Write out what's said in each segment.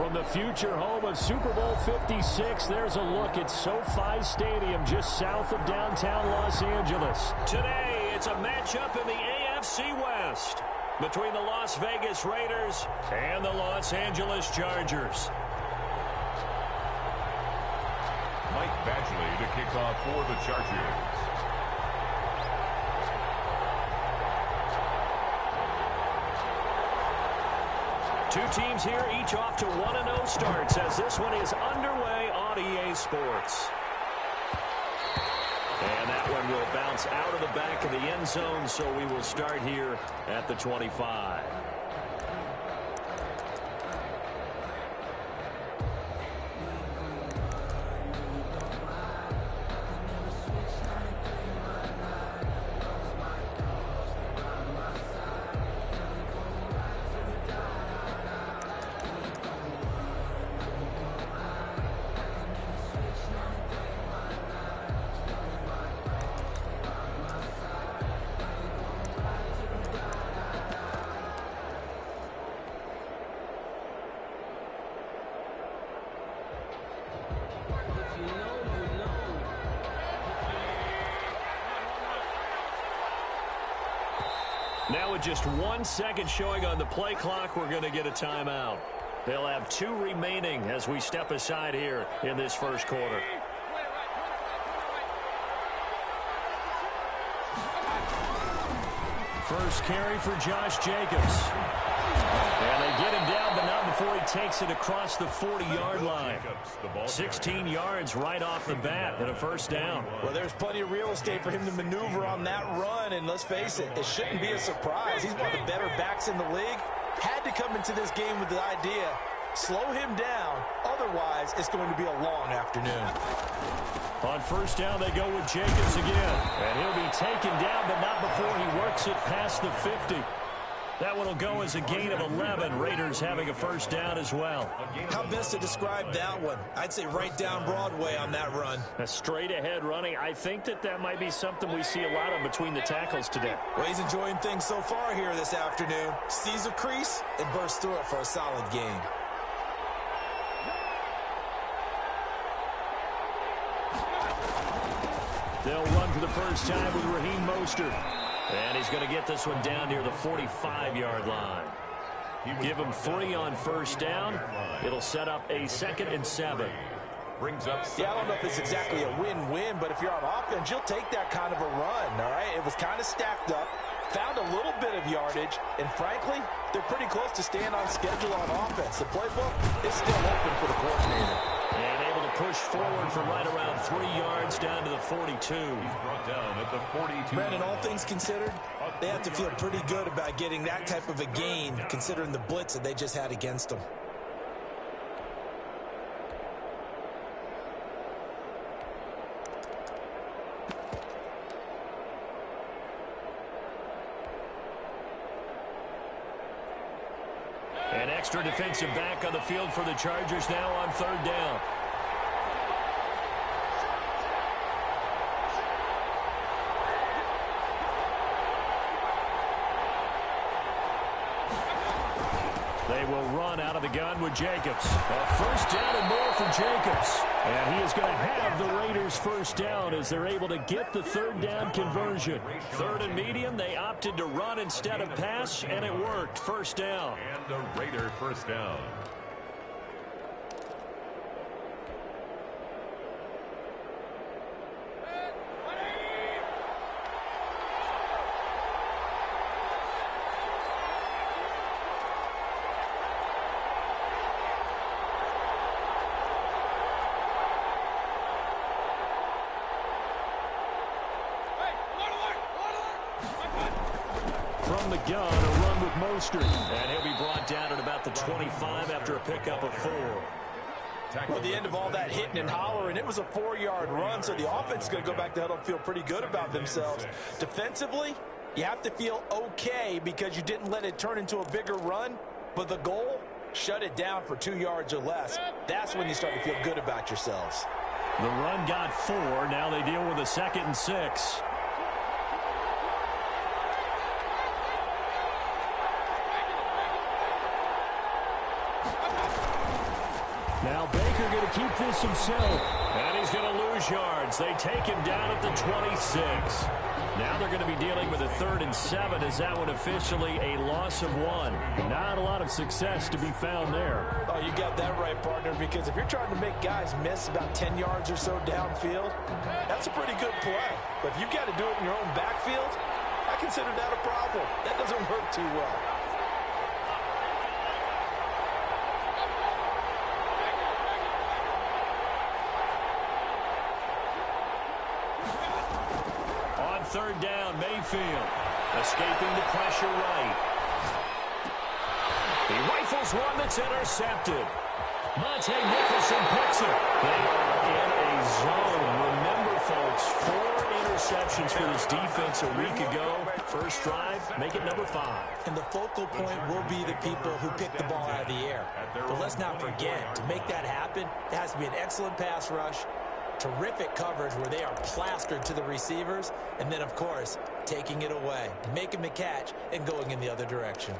From the future home of Super Bowl 56, there's a look at SoFi Stadium just south of downtown Los Angeles. Today, it's a matchup in the AFC West between the Las Vegas Raiders and the Los Angeles Chargers. Mike Badgley to kick off for the Chargers. Two teams here, each off to 1-0 starts as this one is underway on EA Sports. And that one will bounce out of the back of the end zone, so we will start here at the 25. Now with just 1 second showing on the play clock, we're going to get a timeout. They'll have 2 remaining as we step aside here in this first quarter. First carry for Josh Jacobs. And they get him down, but not before he takes it across the 40-yard line. 16 yards right off the bat and a first down. Well, there's plenty of real estate for him to maneuver on that run, and let's face it, it shouldn't be a surprise. He's one of the better backs in the league. Had to come into this game with the idea, slow him down, otherwise it's going to be a long afternoon. On first down, they go with Jacobs again. And he'll be taken down, but not before he works it past the 50. That one will go as a gain of 11. Raiders having a first down as well. How best to describe that one? I'd say right down Broadway on that run. A straight-ahead running. I think that might be something we see a lot of between the tackles today. Well, he's enjoying things so far here this afternoon. Sees a crease and bursts through it for a solid gain. They'll run for the first time with Raheem Mostert. And he's going to get this one down near the 45-yard line. Give him 3 on first down. It'll set up a 2nd and 7. Yeah, I don't know if it's exactly a win-win, but if you're on offense, you'll take that kind of a run, all right? It was kind of stacked up, found a little bit of yardage, and frankly, they're pretty close to staying on schedule on offense. The playbook is still open for the coordinator. And able to push forward for right around 3 yards down to the 42. He's brought down at the 42. Brandon, all things considered, they have to feel pretty good about getting that type of a gain, considering the blitz that they just had against them. An extra defensive back on the field for the Chargers now on 3rd down. They will run out of the gun with Jacobs. A first down and more for Jacobs. And he is going to have the Raiders first down as they're able to get the 3rd down conversion. 3rd and medium, they opted to run instead of pass, and it worked. First down. And a Raider first down. From the gun, a run with Mostert. And he'll be brought down at about the 25 after a pickup of 4. Well, at the end of all that hitting and hollering, it was a 4-yard run, so the offense is going to go back to huddle and feel pretty good about themselves. Defensively, you have to feel okay because you didn't let it turn into a bigger run, but the goal, shut it down for 2 yards or less. That's when you start to feel good about yourselves. The run got 4. Now they deal with a 2nd and 6. Now Baker going to keep this himself. And he's going to lose yards. They take him down at the 26. Now they're going to be dealing with a 3rd and 7 as that one officially a loss of 1. Not a lot of success to be found there. Oh, you got that right, partner, because if you're trying to make guys miss about 10 yards or so downfield, that's a pretty good play. But if you've got to do it in your own backfield, I consider that a problem. That doesn't work too well. On 3rd down, Mayfield escaping the pressure right. He rifles one that's intercepted. Monte Nicholson picks it. They are in a zone. Remember, folks, 4 interceptions for this defense a week ago. First drive, make it number 5. And the focal point will be the people who pick the ball out of the air. But let's not forget, to make that happen, it has to be an excellent pass rush, terrific coverage where they are plastered to the receivers, and then, of course, taking it away, making the catch, and going in the other direction.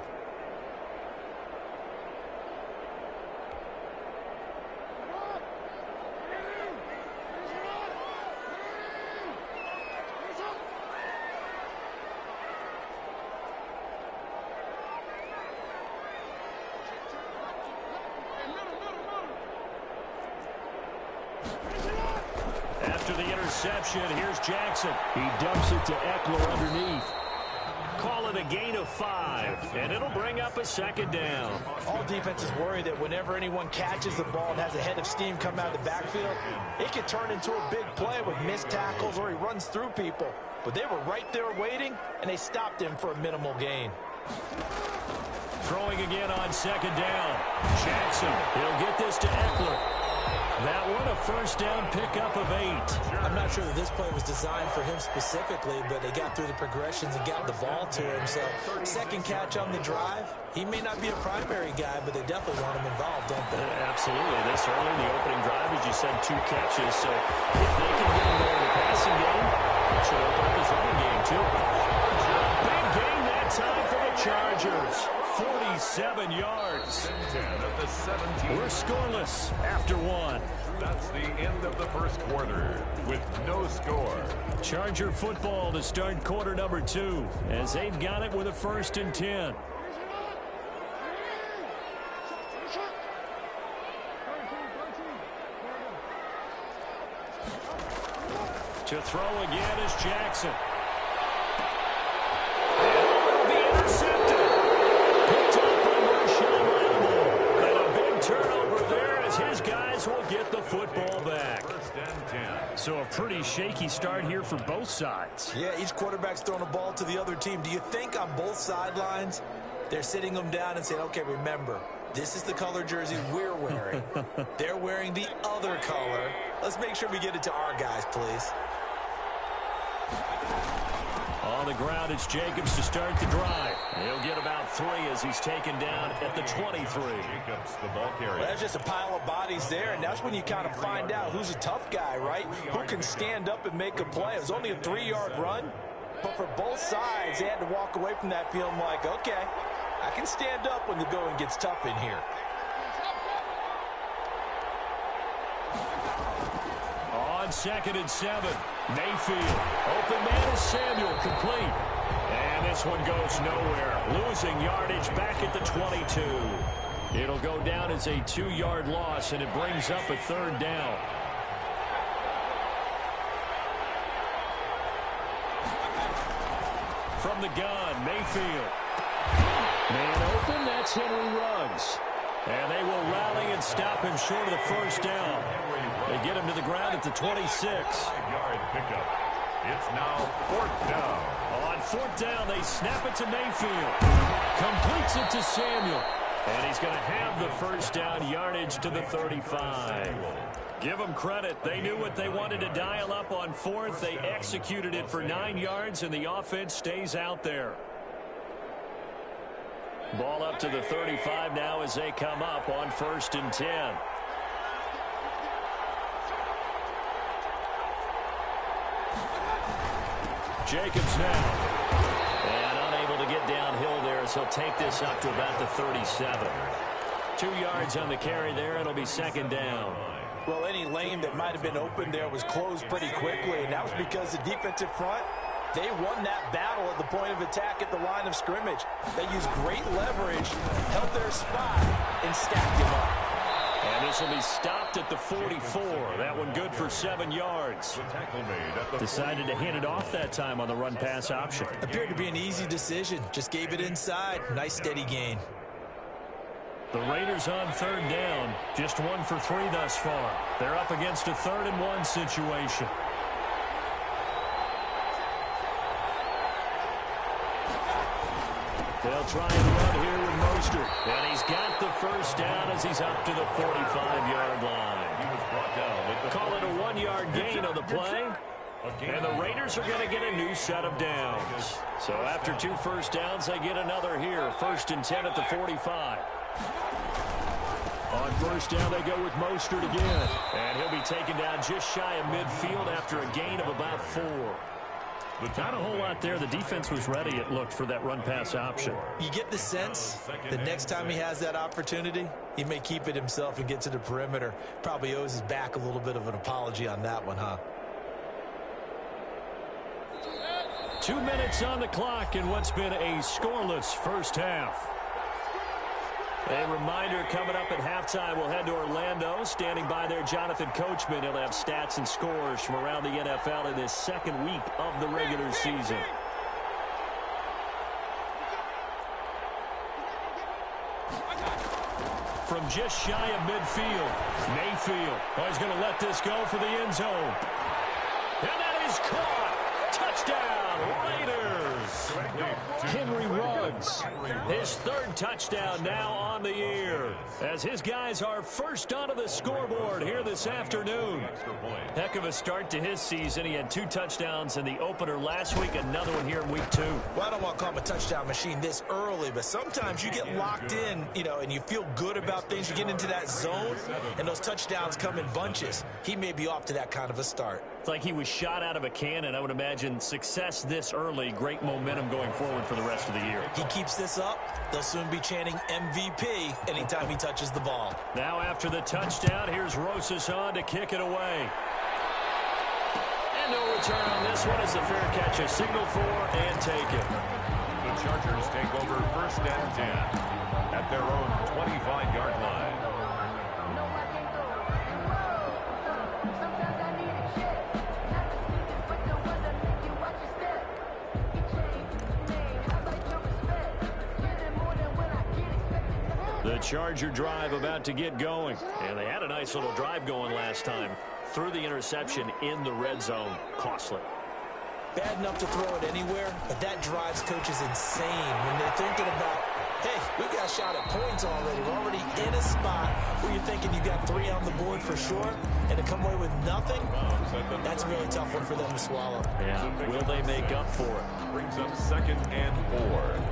After the interception, here's Jackson. He dumps it to Eckler underneath. Call it a gain of 5, and it'll bring up a 2nd down. All defenses worry that whenever anyone catches the ball and has a head of steam come out of the backfield, it can turn into a big play with missed tackles or he runs through people. But they were right there waiting, and they stopped him for a minimal gain. Throwing again on 2nd down. Jackson, he'll get this to Eckler. That one, a first down pickup of 8. I'm not sure that this play was designed for him specifically, but they got through the progressions and got the ball to him. So, 2nd catch on the drive. He may not be a primary guy, but they definitely want him involved, don't they? Absolutely. This early in the opening drive, as you said, 2 catches. So, if they can get him going in the passing game, it should open up his running game, too. Big gain that time for the Chargers. 47 yards. We're scoreless after 1. That's the end of the first quarter with no score. Charger football to start quarter number 2 as they've got it with a 1st and 10. To throw again is Jackson. His guys will get the football back. So a pretty shaky start here for both sides. Yeah, each quarterback's throwing a ball to the other team. Do you think on both sidelines they're sitting them down and saying, okay, remember, this is the color jersey we're wearing. They're wearing the other color. Let's make sure we get it to our guys, please. On the ground, it's Jacobs to start the drive. He'll get about 3 as he's taken down at the 23. Jacobs, the ball carrier. Well, that's just a pile of bodies there, and that's when you kind of find out who's a tough guy, right? Who can stand up and make a play. It was only a 3-yard run, but for both sides, they had to walk away from that feeling like, okay, I can stand up when the going gets tough in here. On 2nd and 7, Mayfield. Open man is Samuel, complete. And this one goes nowhere. Losing yardage back at the 22. It'll go down as a 2-yard loss, and it brings up a 3rd down. From the gun, Mayfield. Man open, that's Henry Ruggs. And they will rally and stop him short of the 1st down. They get him to the ground at the 26. 5-yard pickup. It's now 4th down. On 4th down, they snap it to Mayfield. Completes it to Samuel. And he's going to have the 1st down yardage to the 35. Give them credit. They knew what they wanted to dial up on 4th. They executed it for 9 yards, and the offense stays out there. Ball up to the 35 now as they come up on 1st and 10. Jacobs now. And unable to get downhill there as he'll take this up to about the 37. 2 yards on the carry there. It'll be second down. Well, any lane that might have been open there was closed pretty quickly, and that was because the defensive front, they won that battle at the point of attack at the line of scrimmage. They used great leverage, held their spot, and stacked him up. And this will be stopped at the 44. That one good for 7 yards. Decided to hand it off that time on the run-pass option. Appeared to be an easy decision. Just gave it inside. Nice steady gain. The Raiders on third down. Just 1 for 3 thus far. They're up against a 3rd and 1 situation. They'll try and run here with Mostert. And he's got the first down as he's up to the 45-yard line. Call it a 1-yard gain on the play. And the Raiders are going to get a new set of downs. So after 2 first downs, they get another here. 1st and 10 at the 45. On first down, they go with Mostert again. And he'll be taken down just shy of midfield after a gain of about 4. Not a whole lot there. The defense was ready, it looked, for that run-pass option. You get the sense the next time he has that opportunity, he may keep it himself and get to the perimeter. Probably owes his back a little bit of an apology on that one, huh? 2 minutes on the clock in what's been a scoreless first half. A reminder coming up at halftime, we'll head to Orlando. Standing by there, Jonathan Coachman. He'll have stats and scores from around the NFL in this 2nd week of the regular season. From just shy of midfield, Mayfield. Oh, he's going to let this go for the end zone. And that is caught. Touchdown, Raiders. Henry Ruggs, his 3rd touchdown now on the year, as his guys are first onto the scoreboard here this afternoon. Heck of a start to his season. He had 2 touchdowns in the opener last week, another one here in week 2. Well, I don't want to call him a touchdown machine this early, but sometimes you get locked in, and you feel good about things. You get into that zone, and those touchdowns come in bunches. He may be off to that kind of a start. It's like he was shot out of a cannon. I would imagine success this early, great momentum going forward for the rest of the year. He keeps this up, they'll soon be chanting MVP anytime he touches the ball. Now after the touchdown, here's Rosas on to kick it away. And no return on this one as the fair catch is signaled for and taken. The Chargers take over 1st and 10 at their own 25-yard line. The Charger drive about to get going. And they had a nice little drive going last time. Threw the interception in the red zone. Costly. Bad enough to throw it anywhere, but that drives coaches insane when they're thinking about, hey, we got a shot at points already. We're already in a spot where you're thinking you got 3 on the board for sure, and to come away with nothing, that's a really tough one for them to swallow. Yeah, will they make up for it? Brings up 2nd and 4.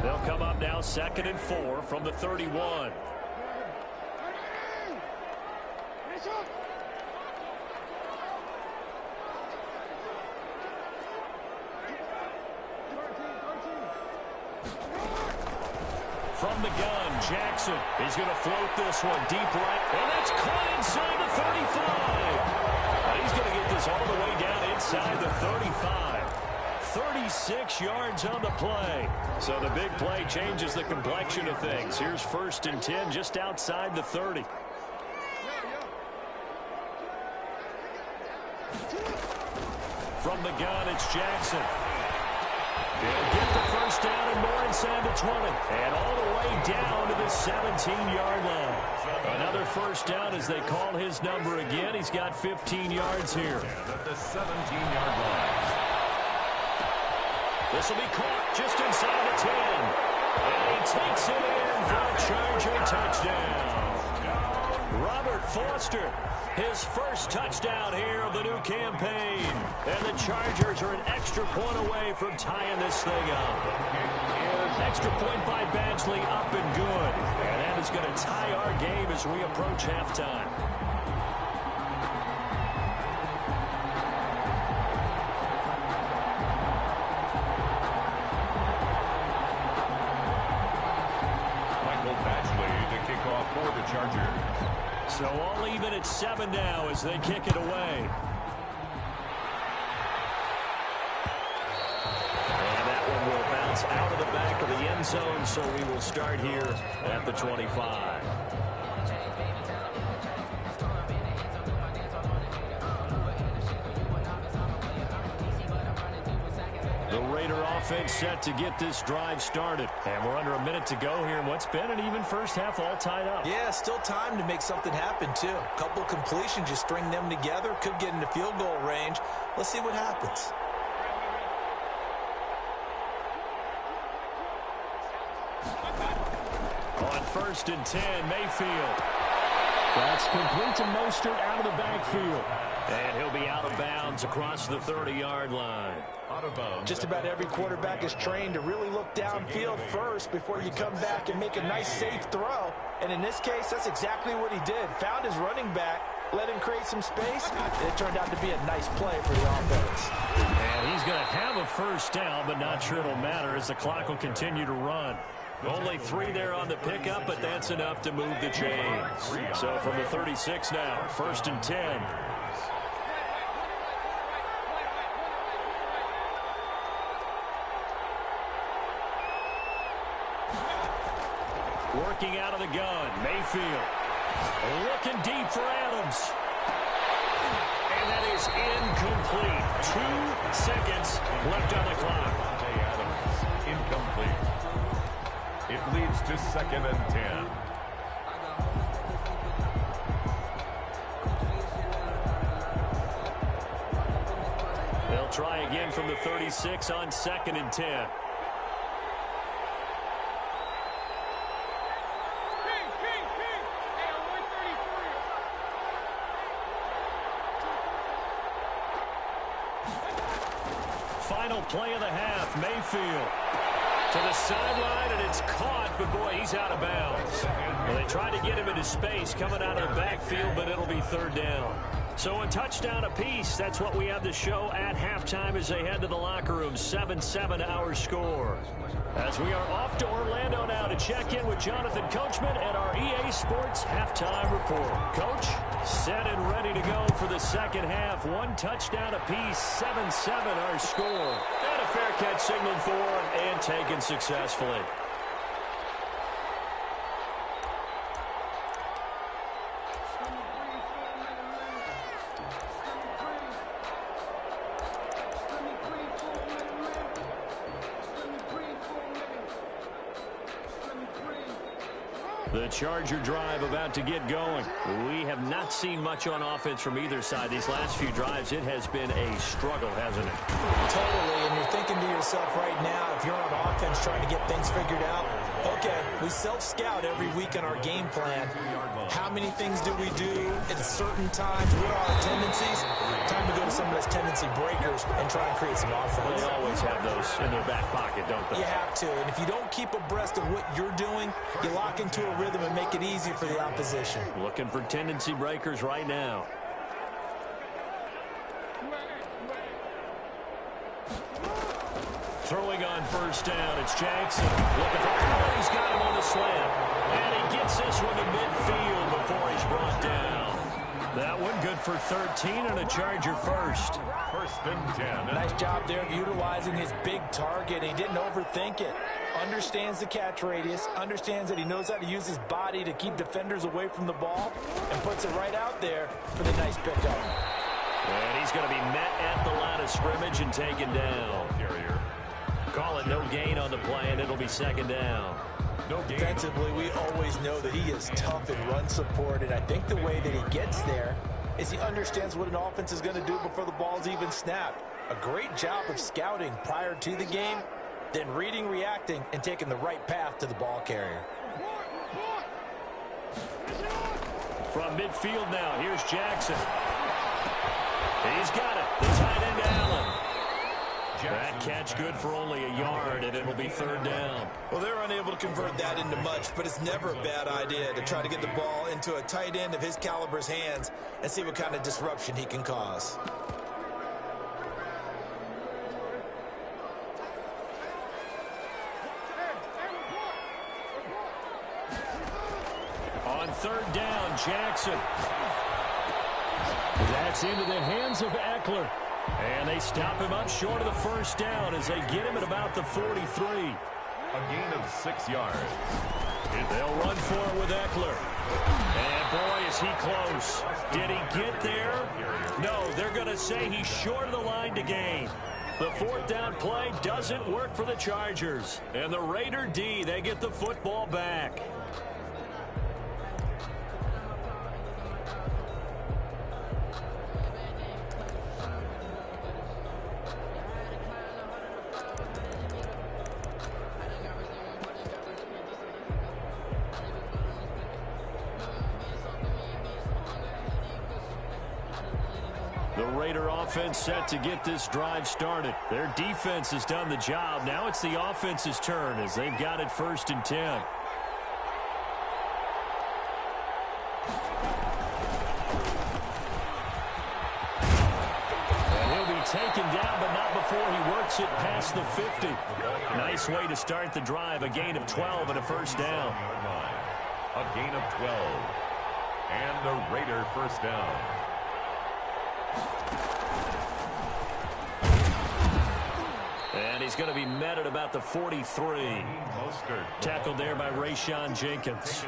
They'll come up now 2nd and 4 from the 31. From the gun, Jackson is going to float this one deep right. And that's caught inside the 35. And he's going to get this all the way down inside the 35. 36 yards on the play. So the big play changes the complexion of things. Here's 1st and 10 just outside the 30. From the gun, it's Jackson. He'll get the first down and more inside the 20. And all the way down to the 17-yard line. Another first down as they call his number again. He's got 15 yards here. At the 17-yard line. This will be caught just inside the 10. And he takes it in for a Charger touchdown. Robert Foster, his first touchdown here of the new campaign. And the Chargers are an extra point away from tying this thing up. Extra point by Badgley, up and good. And that is going to tie our game as we approach halftime. even at 7 now as they kick it away. And that one will bounce out of the back of the end zone, so we will start here at the 25. The Raider offense set to get this drive started. And we're under a minute to go here in what's been an even first half, all tied up. Yeah, still time to make something happen, too. A couple completions, you string them together, could get into field goal range. Let's see what happens. On 1st and 10, Mayfield. That's complete to Mostert out of the backfield. And he'll be out of bounds across the 30-yard line. Out of bounds. Just about every quarterback is trained to really look downfield first before you come back and make a nice, safe throw. And in this case, that's exactly what he did. Found his running back, let him create some space, and it turned out to be a nice play for the offense. And he's going to have a first down, but not sure it'll matter as the clock will continue to run. Only 3 there on the pickup, but that's enough to move the chains. So from the 36 now, 1st and 10. Working out of the gun, Mayfield. Looking deep for Adams. And that is incomplete. 2 seconds left on the clock. Adams, incomplete. It leads to 2nd and 10. They'll try again from the 36 on 2nd and 10. Final play of the half, Mayfield. To the sideline, and it's caught, but boy, he's out of bounds. Well, they tried to get him into space coming out of the backfield, but it'll be 3rd down. So a touchdown apiece, that's what we have to show at halftime as they head to the locker room. 7-7 our score. As we are off to Orlando now to check in with Jonathan Coachman and our EA Sports halftime report. Coach, set and ready to go for the second half. 1 touchdown apiece, 7-7 our score. And a fair catch signaled for and taken successfully. The Charger drive about to get going. We have not seen much on offense from either side. These last few drives, it has been a struggle, hasn't it? Totally, and you're thinking to yourself right now, if you're on offense trying to get things figured out, okay, we self-scout every week on our game plan. How many things do we do at certain times? What are our tendencies? Time to go to some of those tendency breakers and try and create some offense. They always have those in their back pocket, don't they? You have to, and if you don't keep abreast of what you're doing, you lock into a rhythm and make it easy for the opposition. Looking for tendency breakers right now. Throwing on 1st down, it's Jackson. Looking for Allen. He's got him on the slant. And he gets this one to midfield before he's brought down. That one good for 13 and a Charger first. 1st and 10. Nice job there of utilizing his big target. He didn't overthink it. Understands the catch radius. Understands that he knows how to use his body to keep defenders away from the ball. And puts it right out there for the nice pickup. And he's going to be met at the line of scrimmage and taken down. Call it no gain on the play, and it'll be 2nd down. No gain. Defensively, we always know that he is tough in run support, and I think the way that he gets there is he understands what an offense is going to do before the ball's even snapped. A great job of scouting prior to the game, then reading, reacting, and taking the right path to the ball carrier. From midfield now, here's Jackson. He's got it. The tight end, Allen. That catch good for only a yard, and it'll be 3rd down. Well, they're unable to convert that into much, but it's never a bad idea to try to get the ball into a tight end of his caliber's hands and see what kind of disruption he can cause. On 3rd down, Jackson. That's into the hands of Eckler. And they stop him up short of the first down as they get him at about the 43. A gain of 6 yards. They'll run for it with Eckler. And boy, is he close. Did he get there? No, they're going to say he's short of the line to gain. The fourth down play doesn't work for the Chargers. And the Raider D, they get the football back. The Raider offense set to get this drive started. Their defense has done the job. Now it's the offense's turn as they've got it 1st and 10. And he'll be taken down, but not before he works it past the 50. Nice way to start the drive. A gain of 12 and a first down. A gain of 12. And the Raider first down. And he's going to be met at about the 43. Tackled there by Rayshon Jenkins.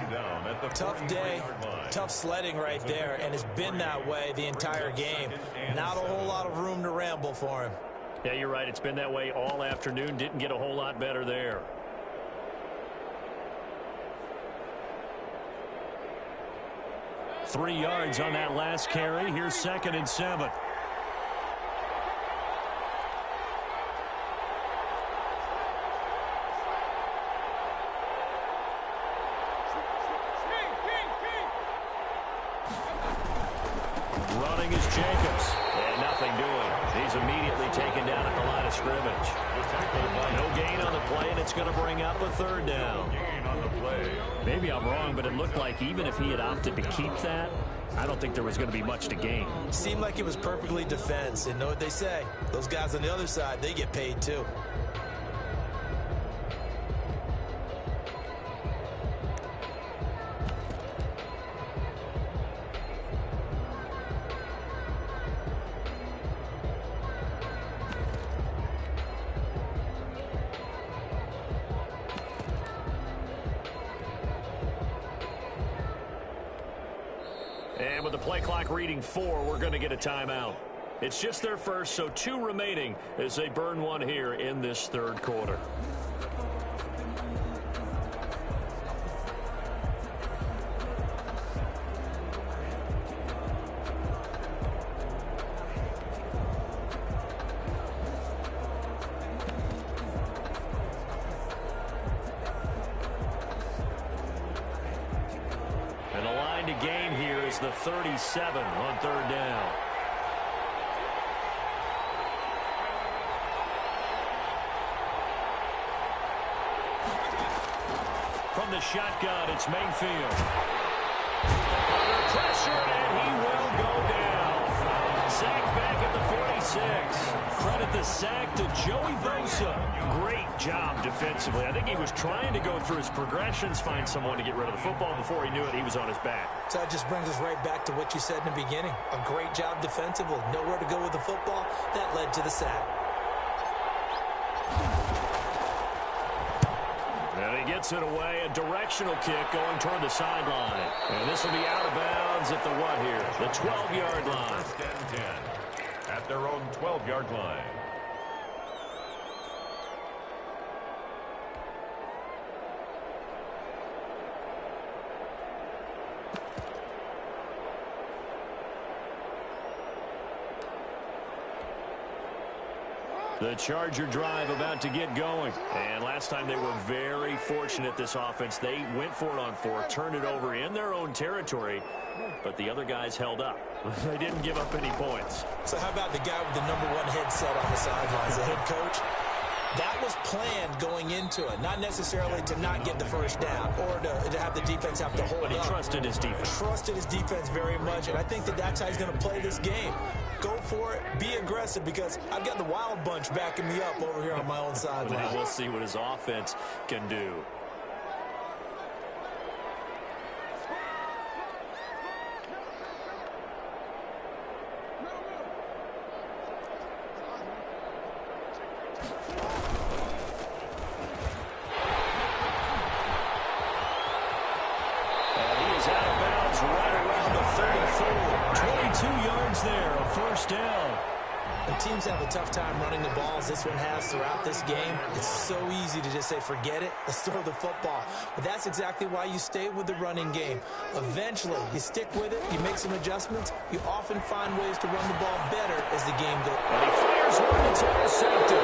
Tough day, tough sledding right there, and it's been that way the entire game. Not a whole lot of room to ramble for him. Yeah, you're right. It's been that way all afternoon. Didn't get a whole lot better there. Three yards on that last carry. Here's 2nd and 7. Running is Jacobs. And nothing doing. He's immediately taken down at the line of scrimmage. No gain on the play, and it's going to bring up a 3rd down. Maybe I'm wrong, but it looked like even if he had opted to keep that, I don't think there was going to be much to gain. Seemed like it was perfectly defense. And know what they say? Those guys on the other side, they get paid too. And with the play clock reading 4, we're going to get a timeout. It's just their first, so 2 remaining as they burn one here in this 3rd quarter. And the line to gain here is the 37 on 3rd down. From the shotgun, it's Mayfield. Under pressure, and he will go down. Sacked back at the 46. Credit the sack to Joey Bosa. Great job defensively. I think he was trying to go through his progressions, find someone to get rid of the football. Before he knew it, he was on his back. So that just brings us right back to what you said in the beginning. A great job defensively. Nowhere to go with the football. That led to the sack. And he gets it away. A directional kick going toward the sideline. And this will be out of bounds at the what here? The 12-yard line. 10 at their own 12-yard line. The Charger drive about to get going. And last time they were very fortunate, this offense. They went for it on 4, turned it over in their own territory, but the other guys held up. They didn't give up any points. So how about the guy with the #1 headset on the sidelines, the head coach? That was planned going into it, not necessarily to not get the first down or to have the defense have to hold up. But he trusted his defense. Trusted his defense very much, and I think that's how he's going to play this game. Go for it, be aggressive, because I've got the wild bunch backing me up over here on my own sideline. We'll see what his offense can do. first down. When teams have a tough time running the ball, as this one has throughout this game, it's so easy to just say, forget it, let's throw the football. But that's exactly why you stay with the running game. Eventually, you stick with it, you make some adjustments, you often find ways to run the ball better as the game goes. And he fires one that's intercepted.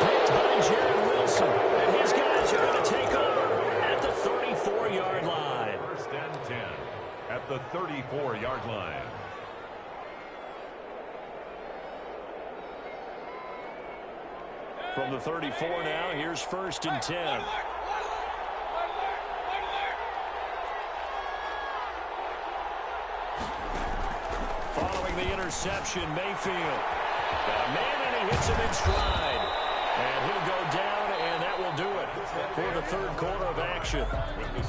Picked by Jared Wilson. And his guys are going to take over at the 34-yard line. First and 10 at the 34-yard line. From the 34 now, here's first and 10. Following the interception, Mayfield. Got a man, and he hits him in stride. And he'll go down, and that will do it for the third quarter of action.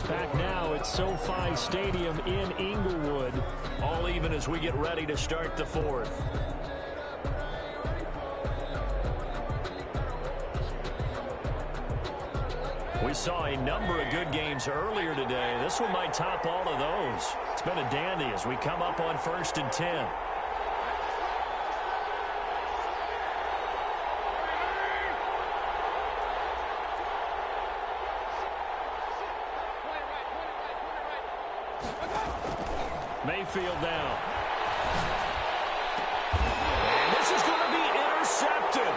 Back now at SoFi Stadium in Inglewood, all even as we get ready to start the fourth. We saw a number of good games earlier today. This one might top all of those. It's been a dandy as we come up on first and 10. Mayfield down. And this is going to be intercepted.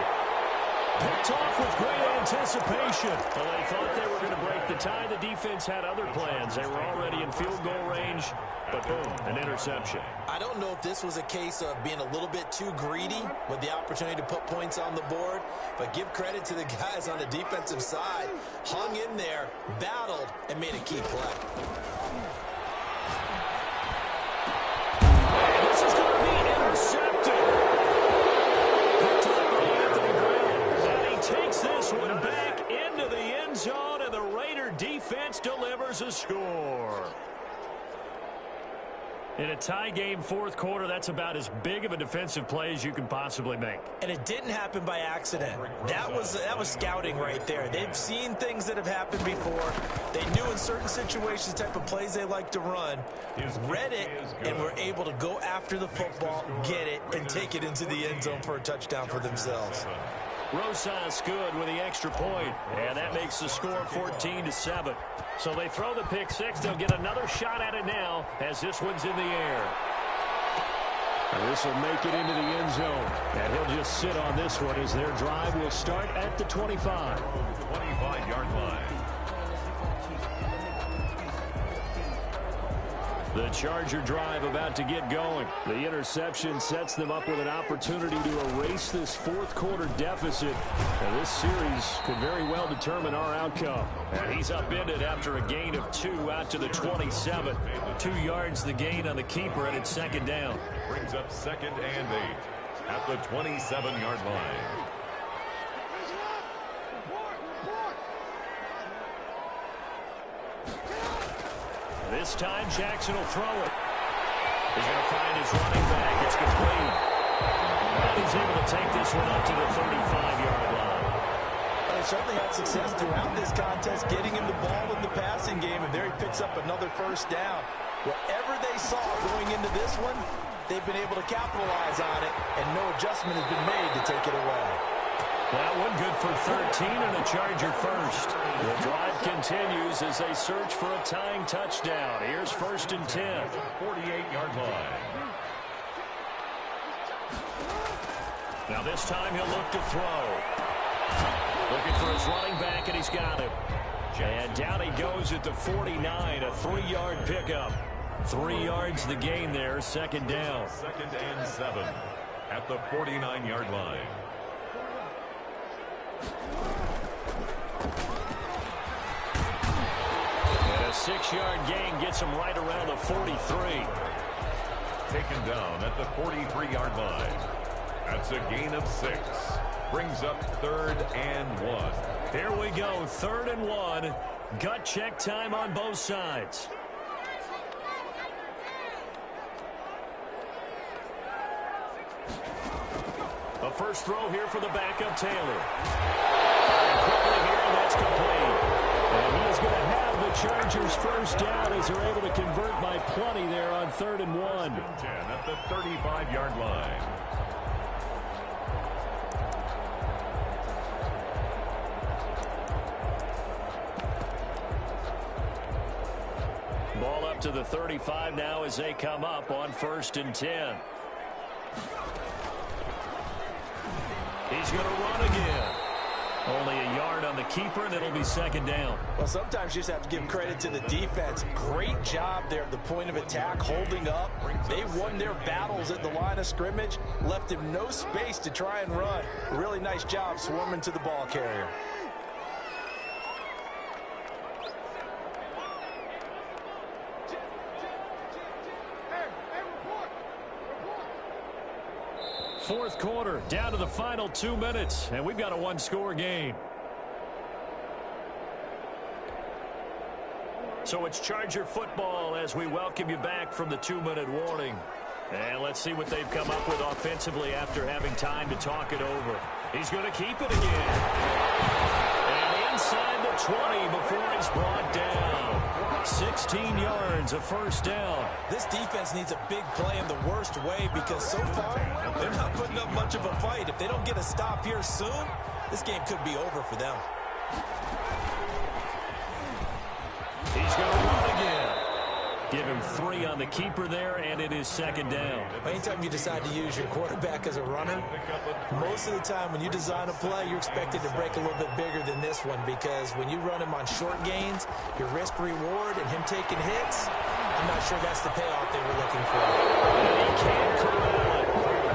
Picked off with great anticipation. Well, they thought they were going to break the tie. The defense had other plans. They were already in field goal range, but boom, an interception. I don't know if this was a case of being a little bit too greedy with the opportunity to put points on the board, but give credit to the guys on the defensive side. Hung in there, battled, and made a key play. And this is going to be intercepted. Picked up by Anthony Brown. And he takes this one back into the end zone, and the Raider defense delivers a score. In a tie game fourth quarter, that's about as big of a defensive play as you can possibly make. And it didn't happen by accident. That was scouting right there. They've seen things that have happened before. They knew in certain situations the type of plays they like to run, read it, and were able to go after the football, get it, and take it into the end zone for a touchdown for themselves. Rosas good with the extra point, and that makes the score 14-7. So they throw the pick six. They'll get another shot at it now as this one's in the air. And this will make it into the end zone. And he'll just sit on this one as their drive will start at the 25. 25-yard line. The Charger drive about to get going. The interception sets them up with an opportunity to erase this fourth quarter deficit. And this series could very well determine our outcome. And he's upended after a gain of 2 out to the 27. 2 yards the gain on the keeper, and it's second down. Brings up second and 8 at the 27-yard line. This time, Jackson will throw it. He's going to find his running back. It's complete. And he's able to take this one up to the 35-yard line. They certainly had success throughout this contest, getting him the ball in the passing game, and there he picks up another first down. Whatever they saw going into this one, they've been able to capitalize on it, and no adjustment has been made to take it away. That one good for 13 and a Charger first. The drive continues as they search for a tying touchdown. Here's first and 10. 48-yard line. Now this time he'll look to throw. Looking for his running back, and he's got him. And down he goes at the 49, a 3-yard pickup. 3 yards the gain there, second down. Second and 7 at the 49-yard line. And a 6-yard gain gets him right around the 43. Taken down at the 43-yard line. That's a gain of 6. Brings up third and 1. Here we go, third and 1. Gut check time on both sides. A first throw here for the backup, Taylor. Quickly here, and that's complete. And he is going to have the Chargers first down as they're able to convert by plenty there on 3rd and 1. 10 at the 35-yard line. Ball up to the 35 now as they come up on 1st and 10. He's going to run again. Only a yard on the keeper, and it'll be 2nd down. Well, sometimes you just have to give credit to the defense. Great job there at the point of attack, holding up. They won their battles at the line of scrimmage, left him no space to try and run. Really nice job swarming to the ball carrier. Fourth quarter, down to the final 2 minutes, and we've got a one-score game. So it's Charger football as we welcome you back from the 2-minute warning. And let's see what they've come up with offensively after having time to talk it over. He's going to keep it again. And inside the 20 before he's brought down. 16 yards, a first down. This defense needs a big play in the worst way because so far they're not putting up much of a fight. If they don't get a stop here soon, this game could be over for them. He's going to run again. Give him 3 on the keeper there, and it is 2nd down. Anytime you decide to use your quarterback as a runner, most of the time when you design a play, you're expected to break a little bit bigger than this one because when you run him on short gains, your risk-reward and him taking hits, I'm not sure that's the payoff they were looking for. And he can't corral it.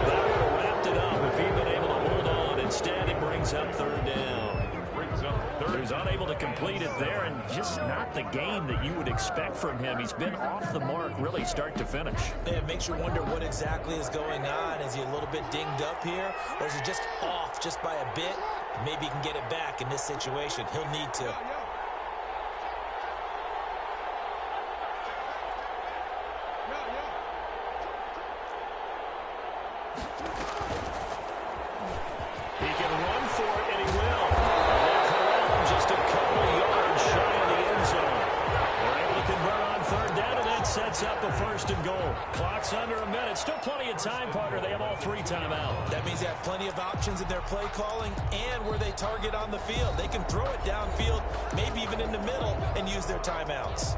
That would have wrapped it up if he'd been able to hold on. Instead, it brings up 3rd down. He was unable to complete it there, and just not the game that you would expect from him. He's been off the mark, really, start to finish. Yeah, it makes you wonder what exactly is going on. Is he a little bit dinged up here, or is he just off just by a bit? Maybe he can get it back in this situation. He'll need to. He can run for it, and he will. They'll corral him just a couple of yards shy of the end zone. They're able to convert on 3rd down, and that sets up a 1st and goal. Clock's under a minute. Still plenty of time, partner. They have all 3 timeouts. That means they have plenty of options in their play calling and where they target on the field. They can throw it downfield, maybe even in the middle, and use their timeouts.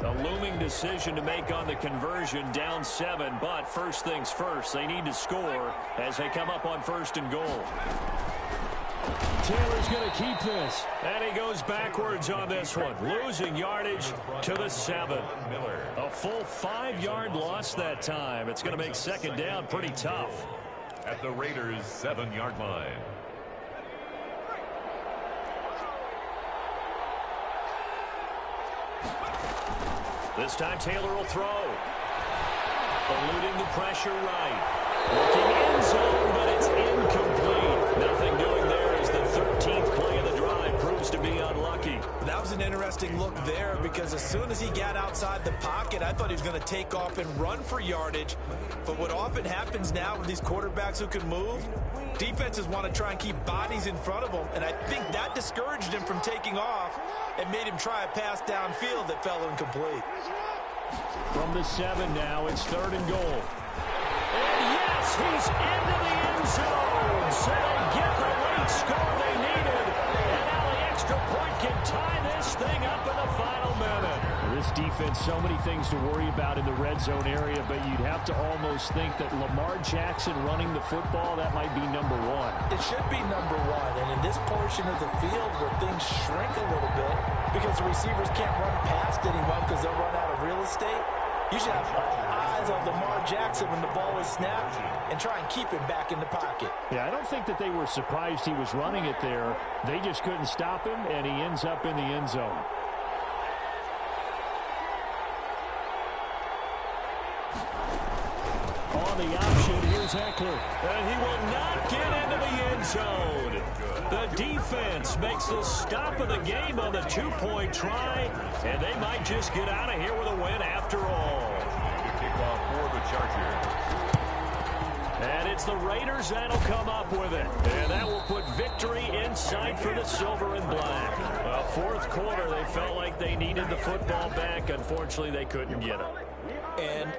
A looming decision to make on the conversion, down 7, but first things first, they need to score as they come up on 1st and goal. Taylor's going to keep this, and he goes backwards on this one, losing yardage to the 7. A full 5-yard loss that time. It's going to make 2nd down pretty tough. At the Raiders' 7-yard line. This time Taylor will throw. Eluding the pressure right. Looking end zone, but it's incomplete. Nothing doing there as the 13th play of the drive proves to be unlucky. That was an interesting look there because as soon as he got outside the pocket, I thought he was going to take off and run for yardage. But what often happens now with these quarterbacks who can move, defenses want to try and keep bodies in front of them, and I think that discouraged him from taking off and made him try a pass downfield that fell incomplete. From the 7 now, it's 3rd and goal. And yes, he's into the end zone. So they get the late score they needed. And now the extra point can tie this thing up in the final minute. This defense, so many things to worry about in the red zone area, but you'd have to almost think that Lamar Jackson running the football, that might be number 1. It should be number 1, and in this portion of the field where things shrink a little bit because the receivers can't run past anyone because they'll run out of real estate, you should have all eyes on Lamar Jackson when the ball is snapped and try and keep him back in the pocket. Yeah, I don't think that they were surprised he was running it there. They just couldn't stop him, and he ends up in the end zone. On the option, here's Eckler. And he will not get into the end zone. The defense makes the stop of the game on the 2-point try, and they might just get out of here with a win after all. Kickoff for the Chargers. And it's the Raiders that'll come up with it. And that will put victory in sight for the silver and black. Well, fourth quarter, they felt like they needed the football back. Unfortunately, they couldn't get it. And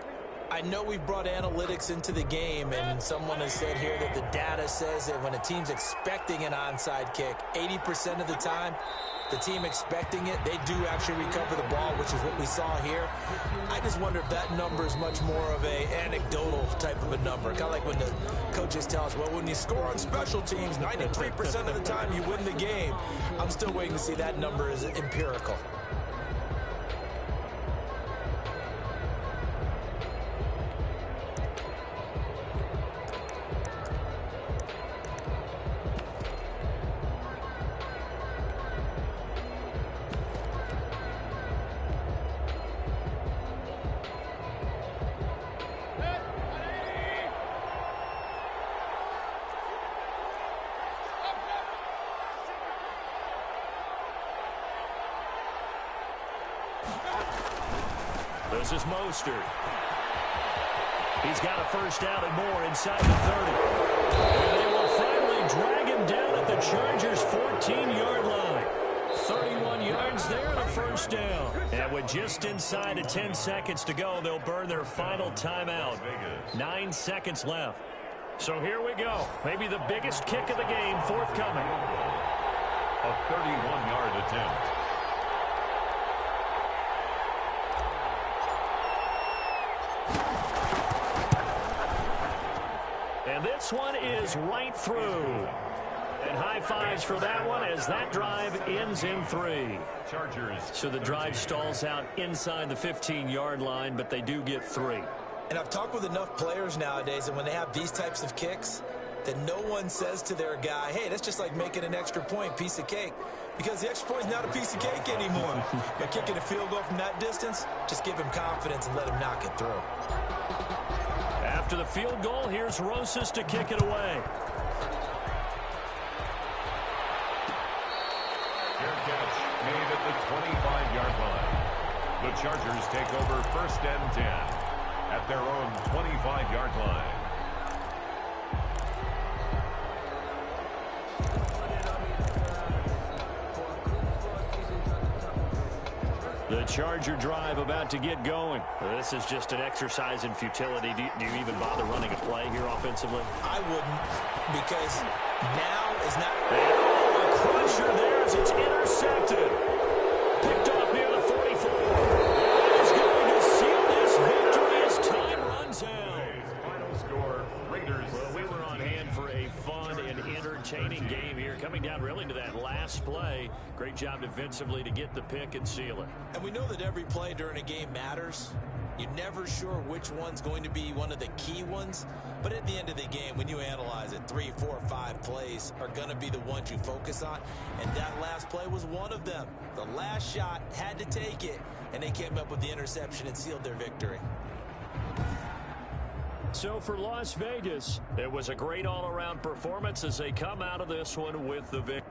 I know we've brought analytics into the game, and someone has said here that the data says that when a team's expecting an onside kick, 80% of the time, the team expecting it, they do actually recover the ball, which is what we saw here. I just wonder if that number is much more of a anecdotal type of a number. Kind of like when the coaches tell us, well, when you score on special teams, 93% of the time you win the game. I'm still waiting to see that number is empirical. This is Mostert. He's got a first down and more inside the 30. And they will finally drag him down at the Chargers' 14-yard line. 31 yards there and a first down. And with just inside of 10 seconds to go, they'll burn their final timeout. 9 seconds left. So here we go. Maybe the biggest kick of the game forthcoming. A 31-yard attempt. And this one is right through. And high fives for that one as that drive ends in 3. Chargers. So the drive stalls out inside the 15-yard line, but they do get 3. And I've talked with enough players nowadays, and when they have these types of kicks, that no one says to their guy, hey, that's just like making an extra point, piece of cake. Because the extra point is not a piece of cake anymore. By kicking a field goal from that distance, just give him confidence and let him knock it through. After the field goal, here's Rosas to kick it away. Fair catch made at the 25-yard line. The Chargers take over 1st and 10 at their own 25-yard line. The Charger drive about to get going. This is just an exercise in futility. Do you even bother running a play here offensively? I wouldn't, because now is not... Oh, a crusher there as it's intercepted. Picked off near the 44. That is going to seal this victory as time runs out. Final score, Raiders. Well, we were on hand for a fun and entertaining game here. Coming down really to that last play. Great job defensively to get the pick and seal it. And we know that every play during a game matters. You're never sure which one's going to be one of the key ones. But at the end of the game, when you analyze it, 3, 4, 5 plays are going to be the ones you focus on. And that last play was one of them. The last shot had to take it, and they came up with the interception and sealed their victory. So for Las Vegas, it was a great all-around performance as they come out of this one with the victory.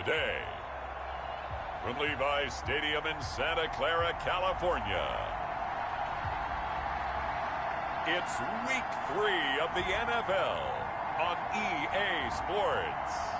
today. From Levi's Stadium in Santa Clara, California, it's Week 3 of the NFL on EA Sports.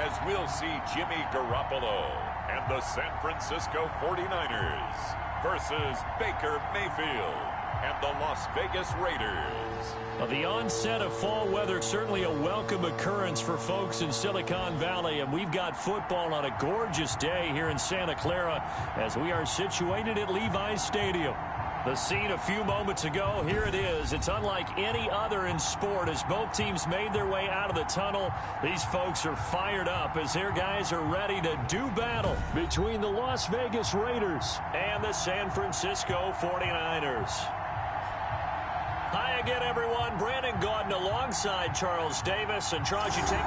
As we'll see Jimmy Garoppolo and the San Francisco 49ers versus Baker Mayfield and the Las Vegas Raiders. Well, the onset of fall weather, certainly a welcome occurrence for folks in Silicon Valley, and we've got football on a gorgeous day here in Santa Clara as we are situated at Levi's Stadium. The scene a few moments ago, here it is. It's unlike any other in sport as both teams made their way out of the tunnel. These folks are fired up as their guys are ready to do battle between the Las Vegas Raiders and the San Francisco 49ers. Hi again, everyone. Brandon Gaudin alongside Charles Davis. And Charles, you take...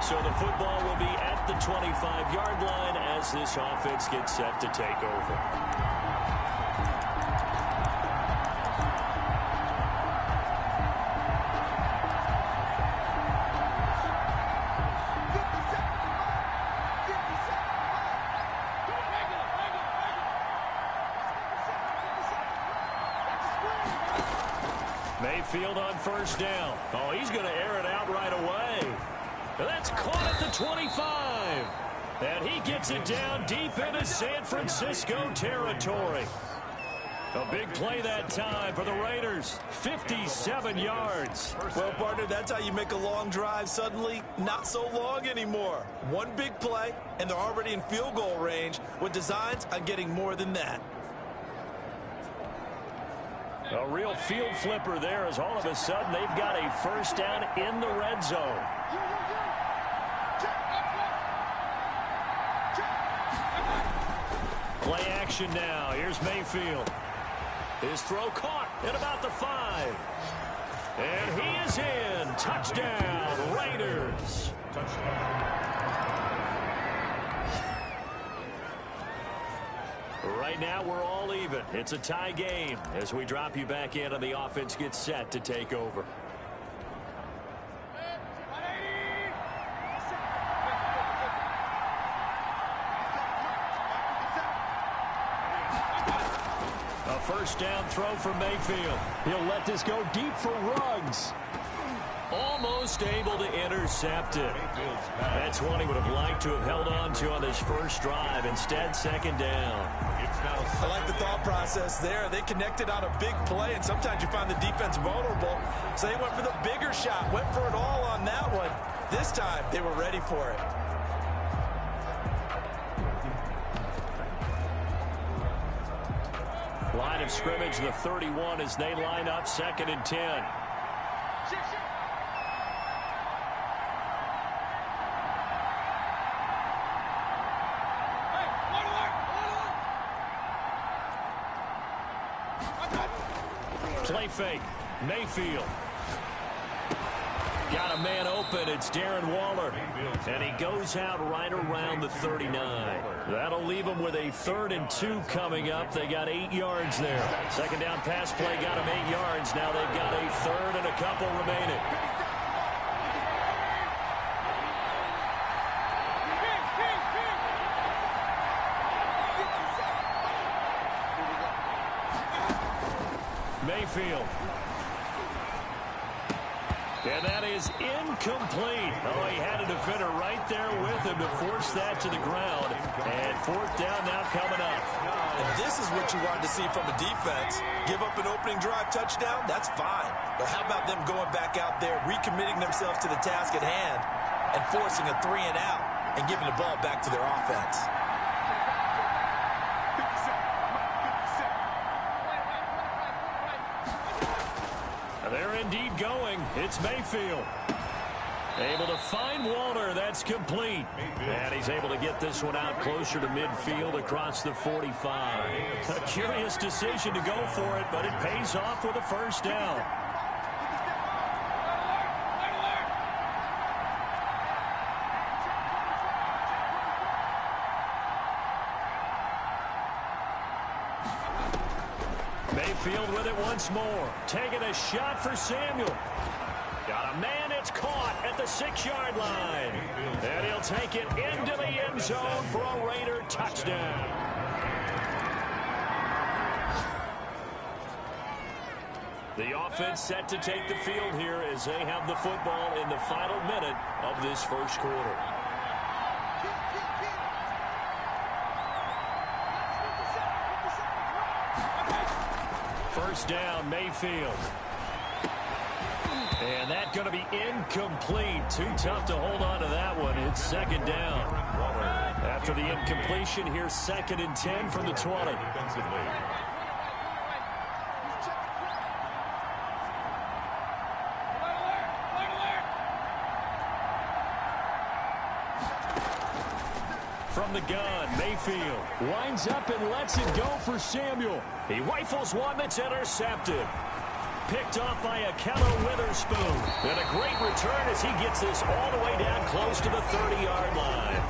So the football will be at the 25-yard line as this offense gets set to take over. Mayfield on first down. Oh, he's going to air it out right away. That's caught at the 25. And he gets it down deep into San Francisco territory. A big play that time for the Raiders. 57 yards. Well, partner, that's how you make a long drive suddenly not so long anymore. One big play, and they're already in field goal range with designs on getting more than that. A real field flipper there as all of a sudden they've got a first down in the red zone. Play action now. Here's Mayfield. His throw caught at about the 5. And he is in. Touchdown, Raiders. Right now, we're all even. It's a tie game as we drop you back in and the offense gets set to take over. A first down throw for Mayfield. He'll let this go deep for Ruggs. Almost able to intercept it. That's one he would have liked to have held on to on this first drive. Instead, second down. I like the thought process there. They connected on a big play, and sometimes you find the defense vulnerable. So they went for the bigger shot, went for it all on that one. This time, they were ready for it. Line of scrimmage, the 31 as they line up, 2nd and 10. Play fake. Mayfield. Got a man open. It's Darren Waller. And he goes out right around the 39. That'll leave them with a 3rd and 2 coming up. They got 8 yards there. Second down pass play got them 8 yards. Now they've got a 3rd and a couple remaining. Mayfield. And that is incomplete. Oh, he had a defender right there with him to force that to the ground. And 4th down now coming up. And this is what you wanted to see from a defense. Give up an opening drive touchdown, that's fine. But how about them going back out there, recommitting themselves to the task at hand, and forcing a 3 and out, and giving the ball back to their offense. They're indeed going. It's Mayfield. Able to find Waller. That's complete. And he's able to get this one out closer to midfield across the 45. A curious decision to go for it, but it pays off with a 1st down. Mayfield with it once more. Taking a shot for Samuel. Got a man, it's caught at the 6-yard line. And he'll take it into the end zone for a Raider touchdown. The offense set to take the field here as they have the football in the final minute of this 1st quarter. First down, Mayfield. And that's going to be incomplete. Too tough to hold on to that one. It's 2nd down. After the incompletion, here's 2nd and 10 from the 20. From the gun, Mayfield winds up and lets it go for Samuel. He rifles one that's intercepted. Picked off by Akello Witherspoon. And a great return as he gets this all the way down close to the 30-yard line.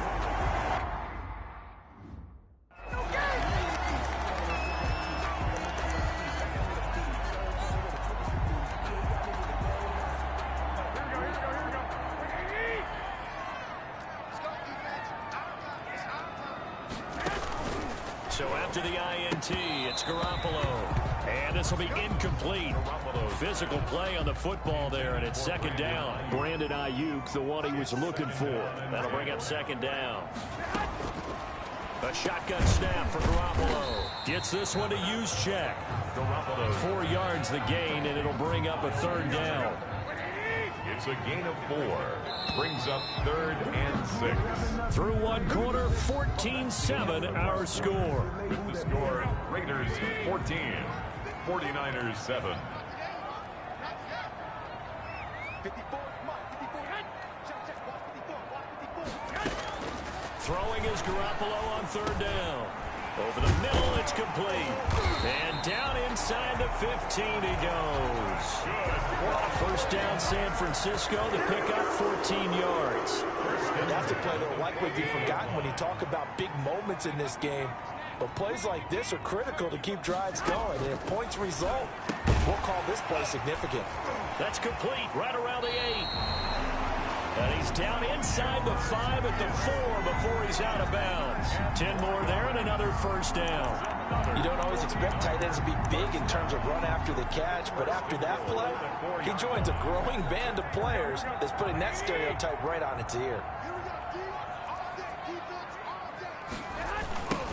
So after the INT, it's Garoppolo. And this will be incomplete. Physical play on the football there, and it's 2nd down. Brandon Ayuk, the one he was looking for. That'll bring up 2nd down. A shotgun snap for Garoppolo. Gets this one to use check. 4 yards the gain, and it'll bring up a 3rd down. It's a gain of 4. Brings up 3rd and 6. Through 1 quarter, 14-7 our score. The score, Raiders 14, 49ers 7. Throwing is Garoppolo on 3rd down. Over the middle, it's complete. And down inside the 15 he goes. 1st down, San Francisco. The pickup, 14 yards. That's a play that will likely be forgotten when you talk about big moments in this game. But plays like this are critical to keep drives going. And if points result, we'll call this play significant. That's complete right around the 8. And he's down inside the 5 at the 4 before he's out of bounds. 10 more there and another 1st down. You don't always expect tight ends to be big in terms of run after the catch, but after that play, he joins a growing band of players that's putting that stereotype right on its ear.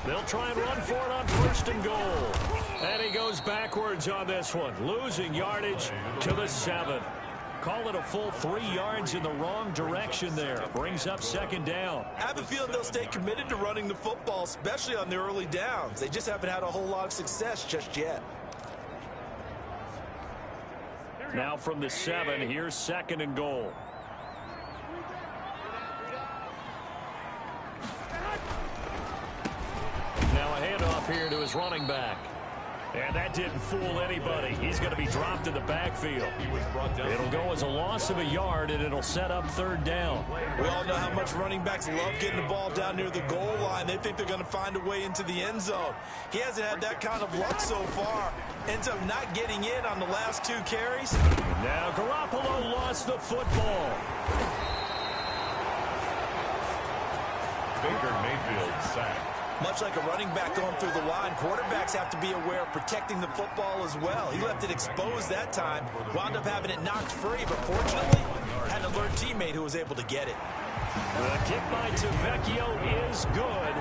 They'll try and run for it on 1st and goal. And he goes backwards on this one, losing yardage to the 7. Call it a full 3 yards in the wrong direction there. Brings up 2nd down. I have a feeling they'll stay committed to running the football, especially on their early downs. They just haven't had a whole lot of success just yet. Now from the 7, here's 2nd and goal. Now a handoff here to his running back. And that didn't fool anybody. He's going to be dropped in the backfield. It'll go as a loss of a yard, and it'll set up third down. We all know how much running backs love getting the ball down near the goal line. They think they're going to find a way into the end zone. He hasn't had that kind of luck so far. Ends up not getting in on the last 2 carries. Now Garoppolo lost the football. Baker Mayfield sacked. Much like a running back going through the line, quarterbacks have to be aware of protecting the football as well. He left it exposed that time, wound up having it knocked free, but fortunately, had an alert teammate who was able to get it. The kick by Tavecchio is good.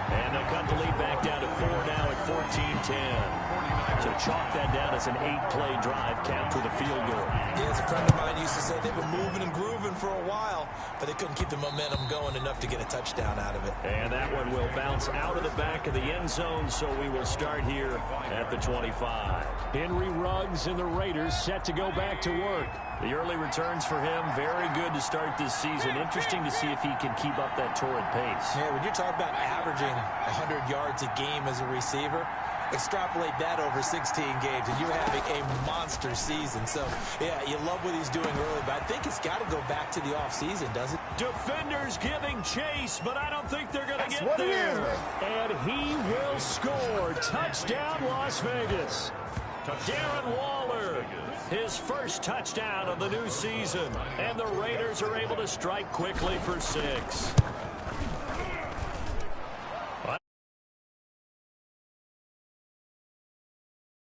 And they'll cut the lead back down to 4 now at 14-10. So chalk that down as an 8-play drive capped with a field goal. Yeah, as a friend of mine used to say, they were moving and grooving for a while, but they couldn't keep the momentum going enough to get a touchdown out of it. And that one will bounce out of the back of the end zone, so we will start here at the 25. Henry Ruggs and the Raiders set to go back to work. The early returns for him, very good to start this season. Interesting to see if he can keep up that torrid pace. Yeah, when you're talking about averaging 100 yards a game as a receiver, extrapolate that over 16 games, and you're having a monster season. So, yeah, you love what he's doing early, but I think it's got to go back to the offseason, doesn't it? Defenders giving chase, but I don't think they're going to get there. And he will score. Touchdown, Las Vegas. Darren Waller, his first touchdown of the new season. And the Raiders are able to strike quickly for 6.